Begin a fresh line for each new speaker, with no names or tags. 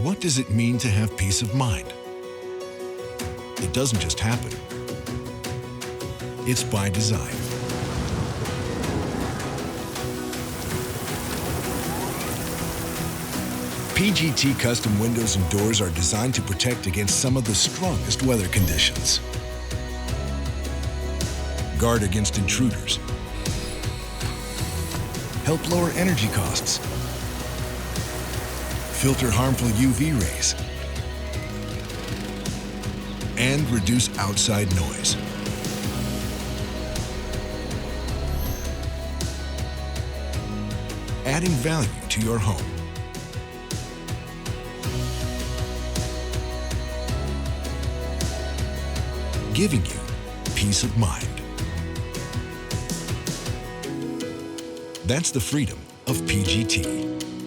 What does it mean to have peace of mind? It doesn't just happen. It's by design. PGT custom windows and doors are designed to protect against some of the strongest weather conditions. Guard against intruders. Help lower energy costs. Filter harmful UV rays. And reduce outside noise. Adding value to your home. Giving you peace of mind. That's the freedom of PGT.